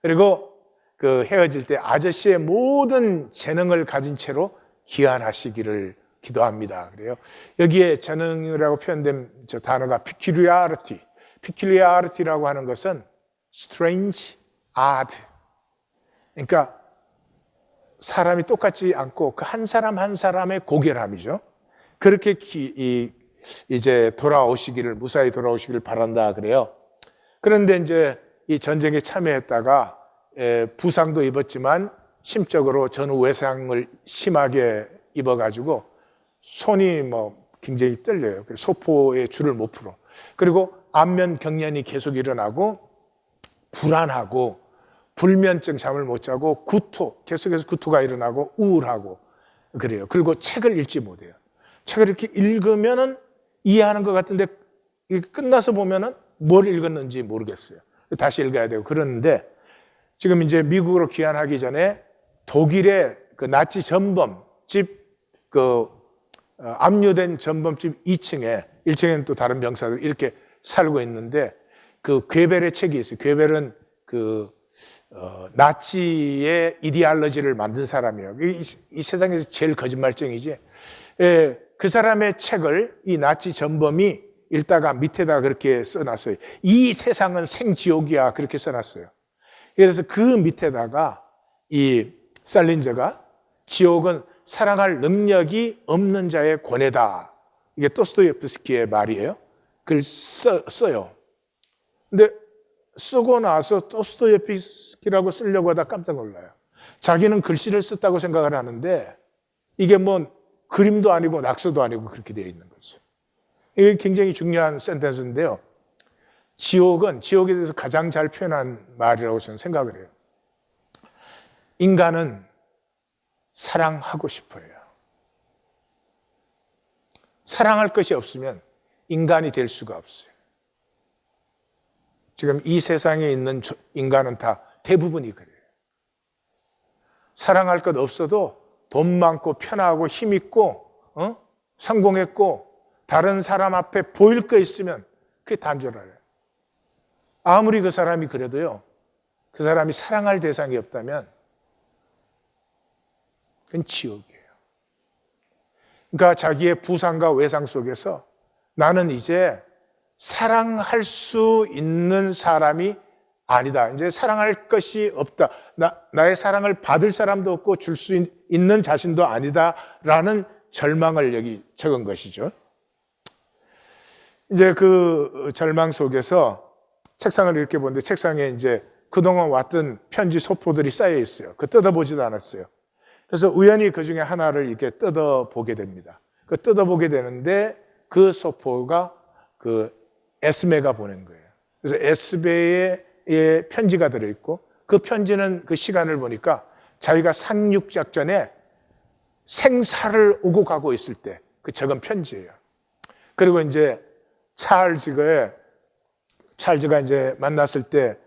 A: 그리고 그 헤어질 때 아저씨의 모든 재능을 가진 채로 귀환하시기를 기도합니다. 그래요. 여기에 재능이라고 표현된 저 단어가 peculiarity. peculiarity라고 하는 것은 strange, odd. 그러니까 사람이 똑같지 않고 그 한 사람 한 사람의 고결함이죠. 그렇게 이제 돌아오시기를 무사히 돌아오시기를 바란다 그래요. 그런데 이제 이 전쟁에 참여했다가 부상도 입었지만 심적으로 전후 외상을 심하게 입어가지고 손이 굉장히 떨려요. 소포에 줄을 못 풀어. 그리고 안면 경련이 계속 일어나고 불안하고 불면증 잠을 못 자고 계속해서 구토가 일어나고 우울하고 그래요. 그리고 책을 읽지 못해요. 책을 이렇게 읽으면은 이해하는 것 같은데 끝나서 보면은 뭘 읽었는지 모르겠어요. 다시 읽어야 되고 그러는데 지금 이제 미국으로 귀환하기 전에 독일의 그 나치 전범집 압류된 전범집 2층에 1층에는 또 다른 병사들 이렇게 살고 있는데 그 괴벨의 책이 있어요. 괴벨은 그 나치의 이데올로지를 만든 사람이에요. 이 세상에서 제일 거짓말쟁이지. 예, 그 사람의 책을 이 나치 전범이 읽다가 밑에다 그렇게 써놨어요. 이 세상은 생지옥이야, 그렇게 써놨어요. 그래서 그 밑에다가 이 살린저가 지옥은 사랑할 능력이 없는 자의 고뇌다. 이게 도스토옙스키의 말이에요. 그걸 써요. 근데 쓰고 나서 도스토옙스키라고 쓰려고 하다 깜짝 놀라요. 자기는 글씨를 썼다고 생각을 하는데 이게 뭐 그림도 아니고 낙서도 아니고 그렇게 되어 있는 거죠. 이게 굉장히 중요한 센텐스인데요. 지옥은 지옥에 대해서 가장 잘 표현한 말이라고 저는 생각을 해요. 인간은 사랑하고 싶어요. 사랑할 것이 없으면 인간이 될 수가 없어요. 지금 이 세상에 있는 인간은 다 대부분이 그래요. 사랑할 것 없어도 돈 많고 편하고 힘있고 성공했고 다른 사람 앞에 보일 거 있으면 그게 단절하래요. 아무리 그 사람이 그래도요, 그 사람이 사랑할 대상이 없다면 그건 지옥이에요. 그러니까 자기의 부상과 외상 속에서 나는 이제 사랑할 수 있는 사람이 아니다. 이제 사랑할 것이 없다. 나의 사랑을 받을 사람도 없고 줄 수 있는 자신도 아니다라는 절망을 여기 적은 것이죠. 이제 그 절망 속에서 책상을 이렇게 보는데 책상에 이제 그동안 왔던 편지 소포들이 쌓여 있어요. 그 뜯어보지도 않았어요. 그래서 우연히 그 중에 하나를 이렇게 뜯어보게 됩니다. 그 뜯어보게 되는데 그 소포가 그 에스메가 보낸 거예요. 그래서 에스베의 편지가 들어있고 그 편지는 그 시간을 보니까 자기가 상륙작전에 생사를 오고 가고 있을 때 그 적은 편지예요. 그리고 이제 찰즈가 이제 만났을 때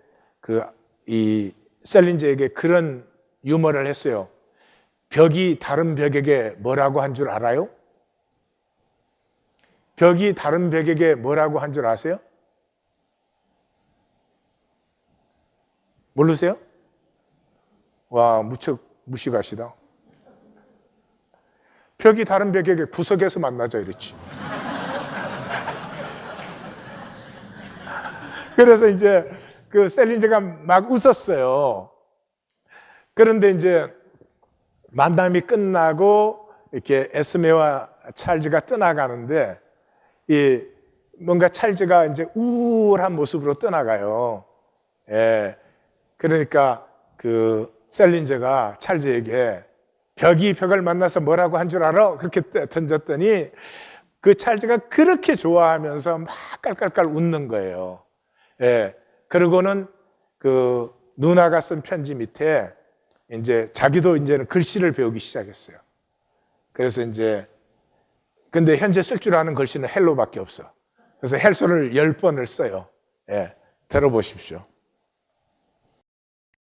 A: 이 셀린저에게 그런 유머를 했어요. 벽이 다른 벽에게 뭐라고 한 줄 알아요? 벽이 다른 벽에게 뭐라고 한 줄 아세요? 모르세요? 와, 무척 무식하시다. 벽이 다른 벽에게 구석에서 만나자 이랬지. 그래서 이제 그 셀린저가 막 웃었어요. 그런데 이제 만남이 끝나고 이렇게 에스메와 찰즈가 떠나가는데 뭔가 찰즈가 이제 우울한 모습으로 떠나가요. 예. 그러니까 그 셀린저가 찰즈에게 벽이 벽을 만나서 뭐라고 한 줄 알아? 그렇게 던졌더니 그 찰즈가 그렇게 좋아하면서 막 깔깔깔 웃는 거예요. 예. 그러고는 그 누나가 쓴 편지 밑에 이제 자기도 이제는 글씨를 배우기 시작했어요. 그래서 이제 근데 현재 쓸 줄 아는 글씨는 헬로밖에 없어. 그래서 헬소를 10번을 써요. 예. 들어보십시오.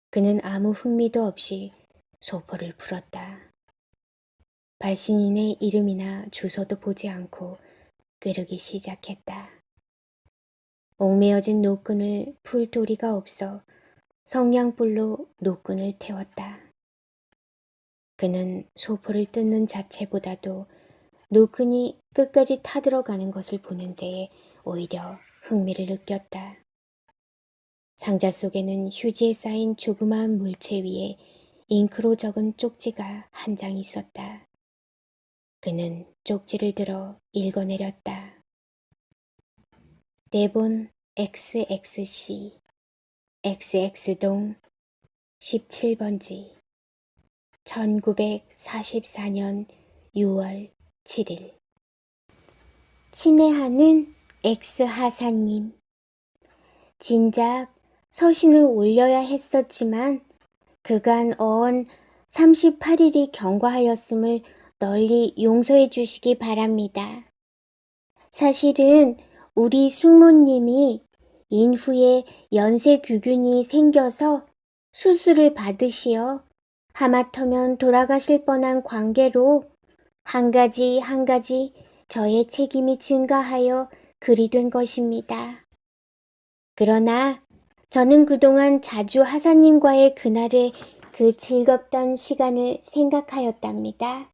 B: 그는 아무 흥미도 없이 소포를 풀었다. 발신인의 이름이나 주소도 보지 않고 끄르기 시작했다. 옥매어진 노끈을 풀 도리가 없어 성냥불로 노끈을 태웠다. 그는 소포를 뜯는 자체보다도 노끈이 끝까지 타들어가는 것을 보는 데에 오히려 흥미를 느꼈다. 상자 속에는 휴지에 쌓인 조그마한 물체 위에 잉크로 적은 쪽지가 한 장 있었다. 그는 쪽지를 들어 읽어내렸다. 대본 XXC XX동 17번지 1944년 6월 7일 친애하는 X하사님, 진작 서신을 올려야 했었지만 그간 어언 38일이 경과하였음을 널리 용서해 주시기 바랍니다. 사실은 우리 숙모님이 인후에 연쇄규균이 생겨서 수술을 받으시어 하마터면 돌아가실 뻔한 관계로 한 가지 저의 책임이 증가하여 그리 된 것입니다. 그러나 저는 그동안 자주 하사님과의 그날의 그 즐겁던 시간을 생각하였답니다.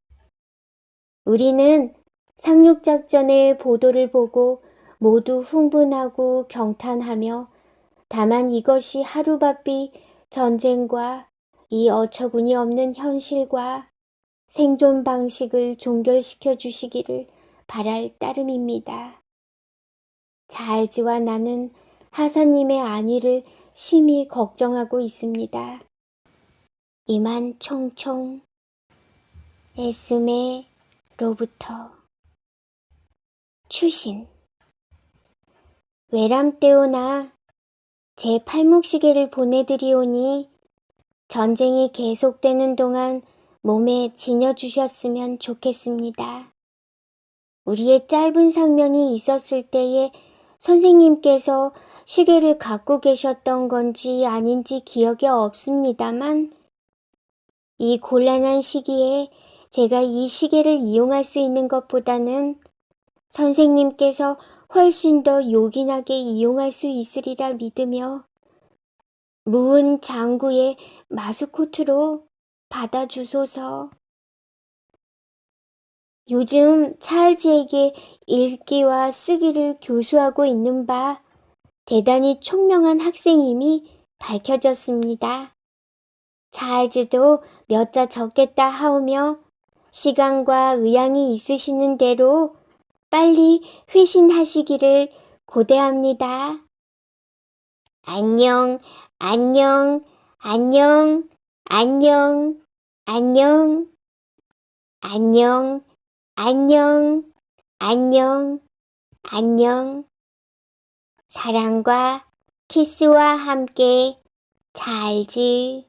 B: 우리는 상륙작전의 보도를 보고 모두 흥분하고 경탄하며 다만 이것이 하루바삐 전쟁과 이 어처구니 없는 현실과 생존 방식을 종결시켜 주시기를 바랄 따름입니다. 자알즈와 나는 하사님의 안위를 심히 걱정하고 있습니다. 이만 총총 에스메로부터 추신 외람떼오나 제 팔목시계를 보내드리오니 전쟁이 계속되는 동안 몸에 지녀주셨으면 좋겠습니다. 우리의 짧은 상명이 있었을 때에 선생님께서 시계를 갖고 계셨던 건지 아닌지 기억이 없습니다만 이 곤란한 시기에 제가 이 시계를 이용할 수 있는 것보다는 선생님께서 훨씬 더 요긴하게 이용할 수 있으리라 믿으며 무은 장구의 마스코트로 받아주소서. 요즘 찰즈에게 읽기와 쓰기를 교수하고 있는 바 대단히 총명한 학생임이 밝혀졌습니다. 찰즈도 몇 자 적겠다 하오며 시간과 의향이 있으시는 대로 빨리 회신하시기를 고대합니다. 안녕, 안녕, 안녕, 안녕, 안녕, 안녕, 안녕, 안녕, 안녕. 사랑과 키스와 함께 찰즈.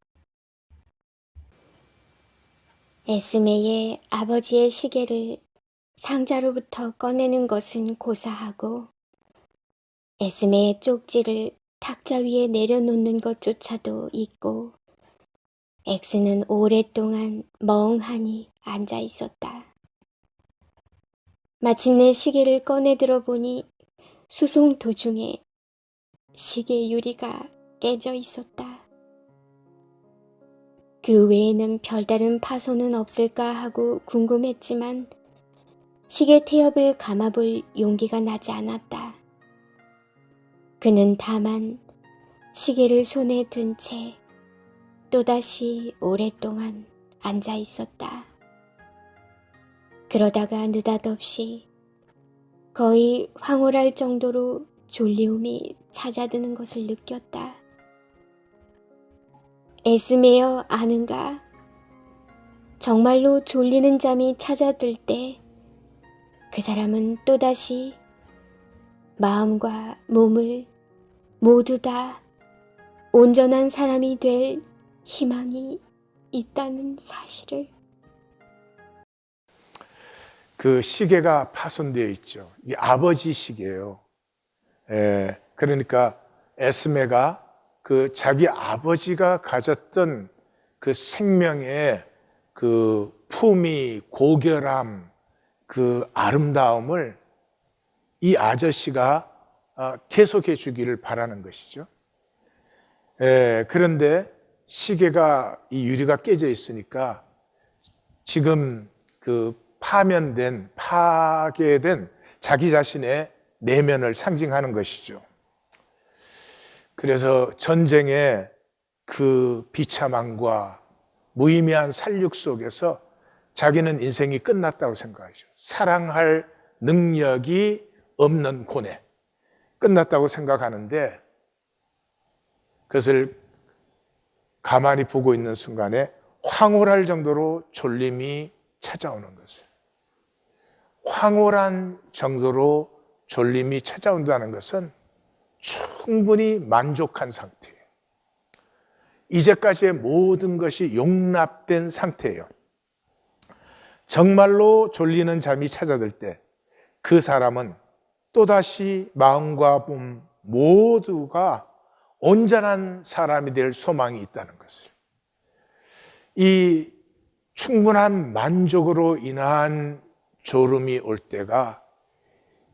B: 에스메의 아버지의 시계를 상자로부터 꺼내는 것은 고사하고 에스메의 쪽지를 탁자 위에 내려놓는 것조차도 있고 엑스는 오랫동안 멍하니 앉아 있었다. 마침내 시계를 꺼내 들어보니 수송 도중에 시계 유리가 깨져 있었다. 그 외에는 별다른 파손은 없을까 하고 궁금했지만 시계 태엽을 감아볼 용기가 나지 않았다. 그는 다만 시계를 손에 든 채 또다시 오랫동안 앉아 있었다. 그러다가 느닷없이 거의 황홀할 정도로 졸리움이 찾아드는 것을 느꼈다. 에스메여 아는가? 정말로 졸리는 잠이 찾아들 때 그 사람은 또다시 마음과 몸을 모두 다 온전한 사람이 될 희망이 있다는 사실을.
A: 그 시계가 파손되어 있죠. 이게 아버지 시계예요. 그러니까 에스메가 그 자기 아버지가 가졌던 그 생명의 그 품위, 고결함, 그 아름다움을 이 아저씨가 계속해 주기를 바라는 것이죠. 그런데 시계가 이 유리가 깨져 있으니까 지금 그 파괴된 자기 자신의 내면을 상징하는 것이죠. 그래서 전쟁의 그 비참함과 무의미한 살육 속에서 자기는 인생이 끝났다고 생각하죠. 사랑할 능력이 없는 고뇌, 끝났다고 생각하는데 그것을 가만히 보고 있는 순간에 황홀할 정도로 졸림이 찾아오는 것을. 황홀한 정도로 졸림이 찾아온다는 것은 충분히 만족한 상태예요. 이제까지의 모든 것이 용납된 상태예요. 정말로 졸리는 잠이 찾아들 때 그 사람은 또다시 마음과 몸 모두가 온전한 사람이 될 소망이 있다는 것을. 이 충분한 만족으로 인한 졸음이 올 때가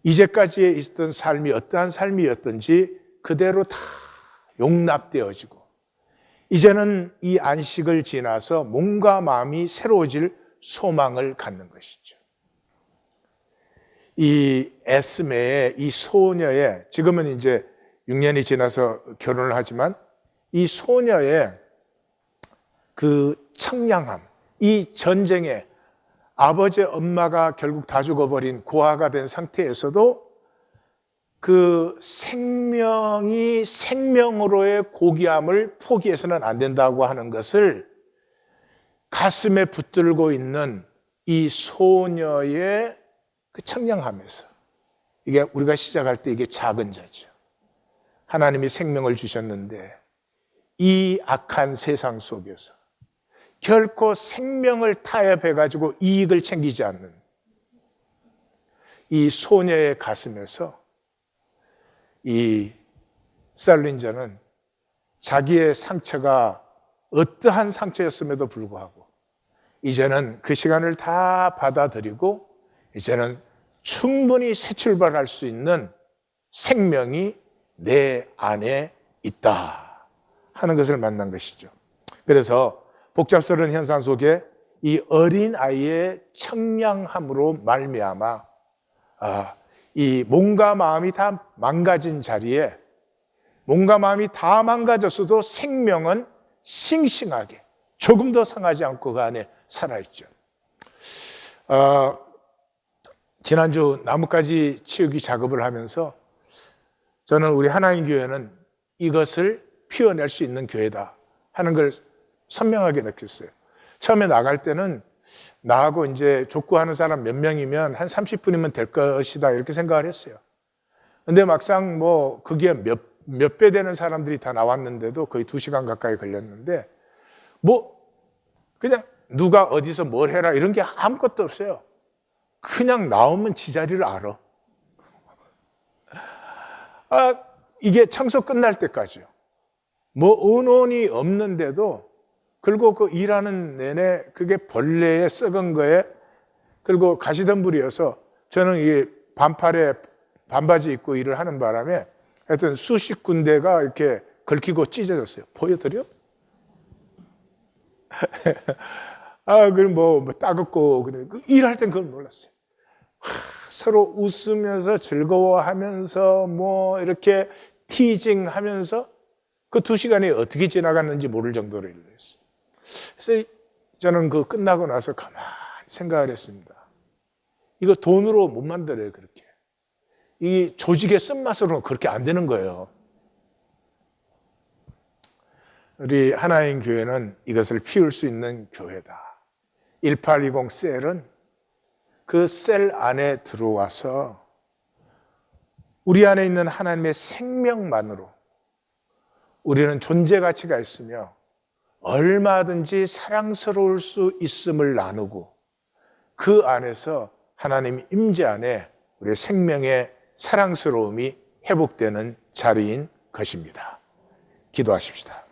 A: 이제까지 있었던 삶이 어떠한 삶이었던지 그대로 다 용납되어지고 이제는 이 안식을 지나서 몸과 마음이 새로워질 소망을 갖는 것이죠. 이 에스메의 이 소녀의, 지금은 이제 6년이 지나서 결혼을 하지만 이 소녀의 그 청량함, 이 전쟁에 아버지 엄마가 결국 다 죽어버린 고아가 된 상태에서도 그 생명이 생명으로의 고귀함을 포기해서는 안 된다고 하는 것을 가슴에 붙들고 있는 이 소녀의 그 청량함에서, 이게 우리가 시작할 때 이게 작은 자죠. 하나님이 생명을 주셨는데 이 악한 세상 속에서 결코 생명을 타협해가지고 이익을 챙기지 않는 이 소녀의 가슴에서 이 셀린저는 자기의 상처가 어떠한 상처였음에도 불구하고 이제는 그 시간을 다 받아들이고 이제는 충분히 새 출발할 수 있는 생명이 내 안에 있다 하는 것을 만난 것이죠. 그래서 복잡스러운 현상 속에 이 어린 아이의 청량함으로 말미암아 이 몸과 마음이 다 망가진 자리에, 몸과 마음이 다 망가졌어도 생명은 싱싱하게 조금 더 상하지 않고 그 안에 살아있죠. 지난주 나뭇가지 치우기 작업을 하면서 저는 우리 하나님 교회는 이것을 피워낼 수 있는 교회다 하는 걸 선명하게 느꼈어요. 처음에 나갈 때는 나하고 이제 족구하는 사람 몇 명이면 한 30분이면 될 것이다 이렇게 생각을 했어요. 근데 막상 뭐 그게 몇 배 되는 사람들이 다 나왔는데도 거의 2시간 가까이 걸렸는데 뭐 그냥 누가 어디서 뭘 해라 이런 게 아무것도 없어요. 그냥 나오면 지 자리를 알아. 이게 청소 끝날 때까지요. 뭐 은원이 없는데도 그리고 그 일하는 내내 그게 벌레에 썩은 거에 그리고 가시덤불이어서 저는 이 반팔에 반바지 입고 일을 하는 바람에 하여튼 수십 군데가 이렇게 긁히고 찢어졌어요. 보여드려? 그럼 뭐 따갑고 그래. 일할 땐 그걸 몰랐어요. 서로 웃으면서 즐거워하면서 뭐 이렇게 티징하면서 그 2시간이 어떻게 지나갔는지 모를 정도로 일을 했어요. 그래서 저는 그 끝나고 나서 가만히 생각을 했습니다. 이거 돈으로 못 만들어요, 그렇게. 이 조직의 쓴맛으로는 그렇게 안 되는 거예요. 우리 하나님 교회는 이것을 피울 수 있는 교회다. 1820 셀은 그 셀 안에 들어와서 우리 안에 있는 하나님의 생명만으로 우리는 존재 가치가 있으며 얼마든지 사랑스러울 수 있음을 나누고 그 안에서 하나님 임재 안에 우리의 생명의 사랑스러움이 회복되는 자리인 것입니다. 기도하십시다.